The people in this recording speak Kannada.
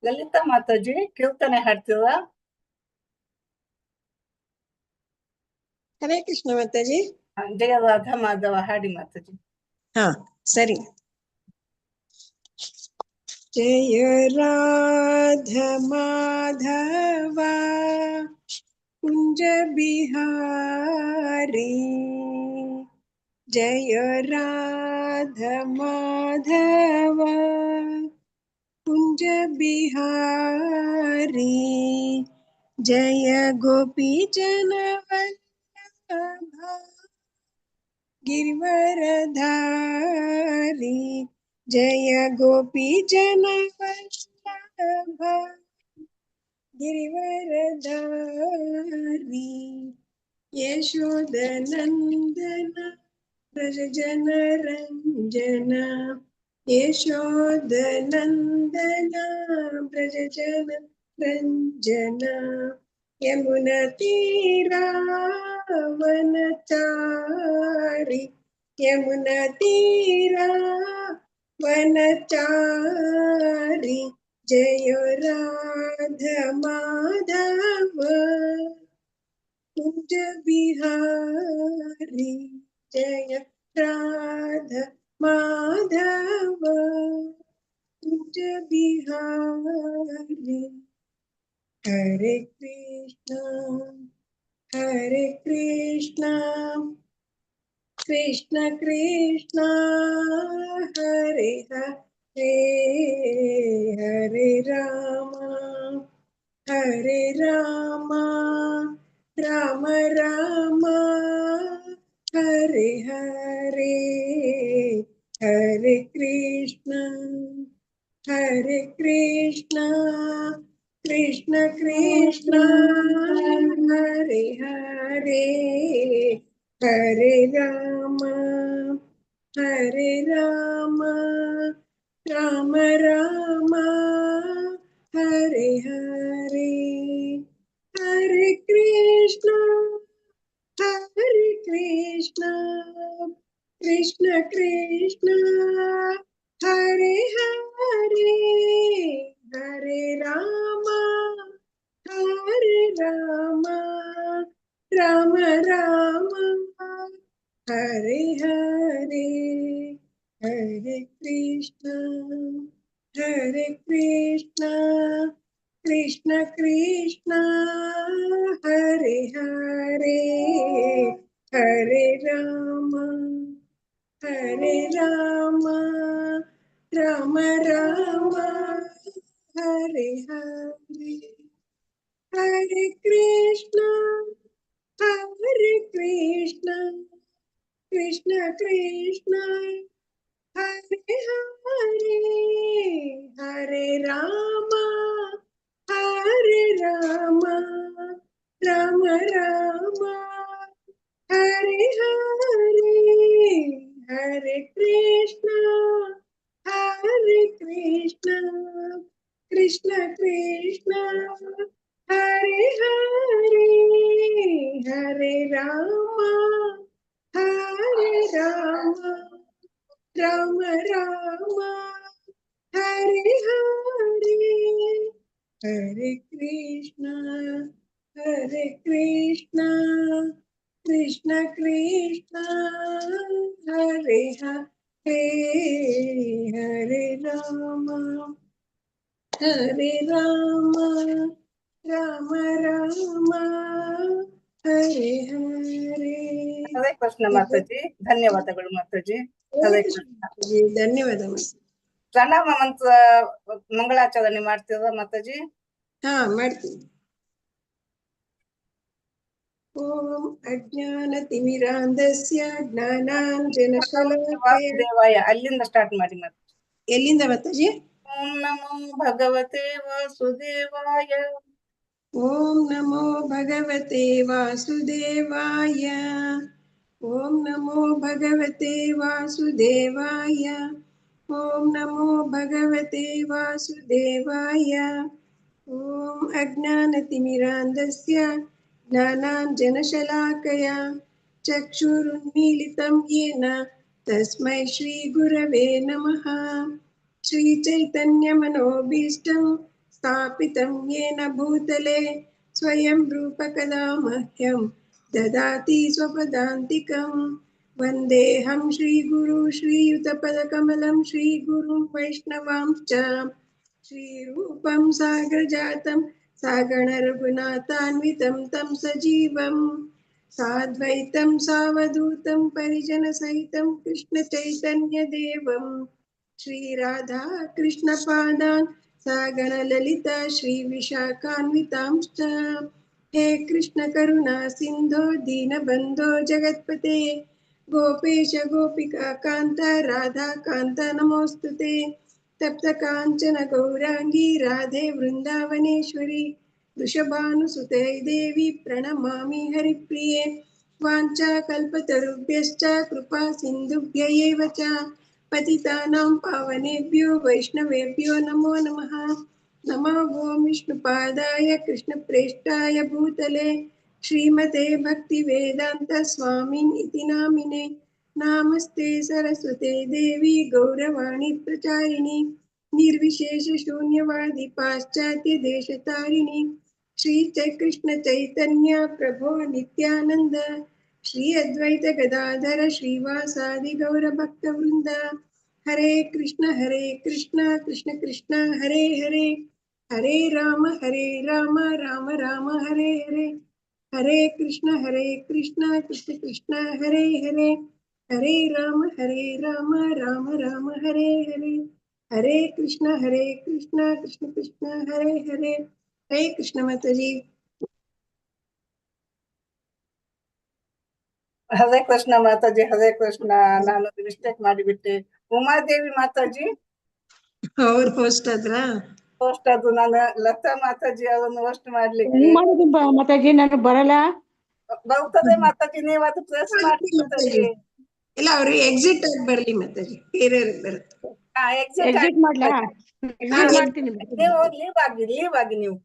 ಲಲಿತಾ ಮಾತಾಜಿ ಕೀರ್ತನೆ ಹಾಡ್ತೀರಾ? ಹರೇ ಕೃಷ್ಣ ಮಾತಾಜಿ. ಜಯ ರಾಧಾ ಮಾಧವ ಹಾಡಿ ಮಾತಾಜಿ. ಹಾ ಸರಿ. ಜಯ ರಾಧಾ ಮಾಧವ ಕುಂಜ ಬಿಹಾರಿ, ಜಯ ರಾಧಾ ಮಾಧವ ಕುಂಜ ಬಿಹಾರಿ, ಜಯ ಗೋಪಿ ಜನವಲ್ಲಭ ಗಿರಿವರಧಾರಿ, ಜಯ ಗೋಪಿ ಜನವಲ್ಲಭ ಗಿರಿವರಧಾರಿ, ಯಶೋದನಂದನ ಬ್ರಜ ಜನರಂಜನ, ಯಶೋದನಂದನ ಬ್ರಜ ಜನರಂಜನ, ಯಮುನಾ ತೀರಾವನಚಾರಿ, ಯಮುನಾ ತೀರಾವನಚಾರಿ, ಜಯ ರಾಧಾ ಮಾಧವ ಕುಂಜ ಬಿಹಾರಿ, ಜಯ ರಾಧಾ ಮಾಧವ ಕುಂಜ ಬಿಹಾರಿ. ಹರೇ ಕೃಷ್ಣ ಹರೇ ಕೃಷ್ಣ ಕೃಷ್ಣ ಕೃಷ್ಣ ಹರೇ ಹರೇ, ಹರೇ ರಾಮ ಹರೇ ರಾಮ ರಾಮ ರಾಮ ಹರೇ ಹರೇ, ಹರೇ ಕೃಷ್ಣ ಹರೇ ಕೃಷ್ಣ ಕೃಷ್ಣ ಕೃಷ್ಣ ಹರೇ ಹರೇ, ಹರೇ ರಾಮ ರಾಮ ರಾಮ ಹರೇ ಹರೇ, ಹರೇ ಕೃಷ್ಣ ಕೃಷ್ಣ ಕೃಷ್ಣ ಹರೇ ಹರೇ, ಹರೇ ರಾಮ ರಾಮ ರಾಮ ಹರೇ ಹರೇ, ಹರೇ ಕೃಷ್ಣ ಕೃಷ್ಣ ಕೃಷ್ಣ ಹರೇ ಹರೇ, ಹರೇ ರಾಮ ರಾಮ ರಾಮ ಹರೇ ಹರೇ, ಹರೇ ಕೃಷ್ಣ ಕೃಷ್ಣ ಕೃಷ್ಣ ಹರೇ ಹರೇ, ಹರೇ ರಾಮ ರಾಮ ರಾಮ ಹರೇ ಹರೇ, ಹರೇ ಕೃಷ್ಣ ಕೃಷ್ಣ ಕೃಷ್ಣ ಹರೇ ಹರೇ, ಹರೇ ರಾಮ ರಾಮ ರಾಮ ಹರೇ ಹರೇ, ಹರೇ ಕೃಷ್ಣ ಕೃಷ್ಣ ಕೃಷ್ಣ ಹರೇ ಹರೇ, ಹರೇ ರಾಮ ರಾಮ ರಾಮ ಹರೇ ಹರೇ. ಹರೇ ಕೃಷ್ಣ ಮಾತಾಜಿ, ಧನ್ಯವಾದಗಳು ಮಾತಾಜಿ. ಹರೇ ಕೃಷ್ಣ. ಧನ್ಯವಾದ. ಪ್ರಣಾಮ ಮಂತ್ರ ಮಂಗಳಾಚರಣೆ ಮಾಡ್ತೀರಾ ಮಾತಾಜಿ? ಹಾ ಮಾಡ್ತೀನಿ. ಓಂ ಅಜ್ಞಾನತಿಮಿರಾಂಧಸ್ಯ ಜ್ಞಾನಾಂಜನಶಲಾಕಯ. ದೇವಾಯ ಅಲ್ಲಿಂದ ಸ್ಟಾರ್ಟ್ ಮಾಡಿ ಮಾತಾಜಿ. ಎಲ್ಲಿಂದ ಮಾತಾಜಿ? ಓಂ ನಮೋ ಭಗವತೆ ವಾಸುದೇವಾಯ. ಓಂ ನಮೋ ಭಗವತೆ ವಾಸುದೇವಾಯ. ಓಂ ನಮೋ ಭಗವತೆ ವಾಸುದೇವಾಯ. ಓಂ ನಮೋ ಭಗವತೆ ವಾಸುದೇವಾಯ. ಓಂ ಅಜ್ಞಾನತಿಮಿರಾಂಧಸ್ಯ ಜ್ಞಾನಾಂಜನಶಲಾಕಯ ಚಕ್ಷುರುನ್ಮೀಲಿತಂ ಯೇನ ತಸ್ಮೈ ಶ್ರೀ ಗುರವೇ ನಮಃ. ಶ್ರೀ ಚೈತನ್ಯ ಮನೋಭೀಷ್ಟಂ स्थापितं येन भूतले स्वयं रूप कदा मह्यं ददाति स्वपदान्तिकं वन्देऽहं श्रीगुरु श्रीयुतपदकमलं श्रीगुरुं वैष्णवांश्च श्रीरूपं साग्रजातं सागणरघुनाथान्वितं तं सजीवं साद्वैतं सावधूतं परिजनसहितं कृष्णचैतन्यदेवं श्रीराधा कृष्णपादान् सागणललिता श्रीविशाखान्वितांश्च हे कृष्ण करुणा सिन्धो दीनबन्धो जगत्पते गोपेश गोपिका कान्त राधा कान्त नमोऽस्तुते तप्त काञ्चन गौराङ्गी राधे वृन्दावनेश्वरी वृषभानुसुते देवी प्रणमामि हरिप्रिये वाञ्छाकल्पतरुभ्यश्च कृपा सिन्धुभ्य एव च पतितानां पावनेभ्यो वैष्णवेभ्यो नमो नमः नमो ॐ विष्णुपादाय कृष्णप्रेष्ठाय भूतले श्रीमते भक्तिवेदान्त स्वामिन् इति नामिने नामस्ते सरस्वते देवी गौरवाणी प्रचारिणी निर्विशेष शून्यवादी पाश्चात्य देशतारिणी श्री कृष्ण चैतन्य प्रभो नित्यानंद श्री अद्वैत गदाधर श्रीवासादि गौर भक्त वृंद हरे कृष्ण कृष्ण कृष्ण हरे हरे हरे राम राम राम हरे हरे हरे कृष्ण कृष्ण कृष्ण हरे हरे हरे राम राम राम हरे हरे हरे कृष्ण कृष्ण कृष्ण हरे हरे हरे कृष्ण माताजी ಹರೇ ಕೃಷ್ಣ ಮಾತಾಜಿ, ಹರೇ ಕೃಷ್ಣ. ನಾನೊಂದು ಮಿಸ್ಟೇಕ್ ಮಾಡಿಬಿಟ್ಟೆ. ಉಮಾದೇವಿ ಮಾತಾಜಿ ಅವ್ರು ಹೋಸ್ಟ್ ಆದ್ರ ಹೋಸ್ಟ್, ಅದು ನಾನು ಲತಾ ಮಾತಾಜಿ ಅವರನ್ನು ಹೋಸ್ಟ್ ಮಾಡ್ಲಿಕ್ಕೆ ಹೆಂಗ್ ಮಾಡೋದು ಮಾತಾಜಿ? ನನಗೆ ಬರಲ್ಲ. ಬರ್ತದೆ ಮಾತಾಜಿ, ನೀವು ಅದು ಪ್ರೆಸ್ ಮಾಡಿ ಮಾತಾಜಿ. ಇಲ್ಲ ಅವ್ರು ಎಕ್ಸಿಟ್ ಆಗಿ ಬರ್ಲಿ ಮಾತಾಜಿ, ಬೇರೆಯವ್ರಿಗೆ ಬರುತ್ತೆ. ಎಕ್ಸಿಟ್ ಎಕ್ಸಿಟ್ ಮಾಡ್ಲಾ? ಎಕ್ಸಿಟ್ ಮಾಡ್ತೀನಿ. ನೀವು ಲೀವ್ ಆಗಿ ನೀವು